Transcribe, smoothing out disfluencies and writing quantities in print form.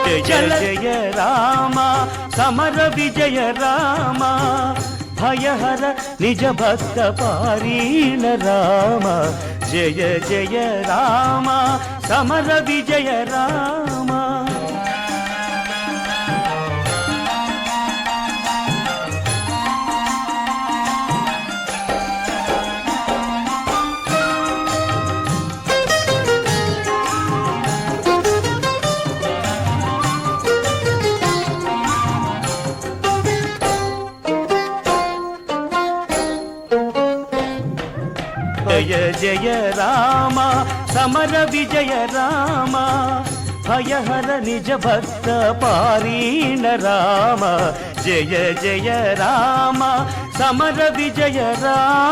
జయ జయ రామ సమర విజయ రామ భయహర నిజ భక్త పారీణ రామ జయ జయ రామ సమర విజయ రామ జయ జయ రామ సమర విజయ రామ భయహర నిజ భక్త పారీణ రామ జయ జయ రామ సమర విజయ రామ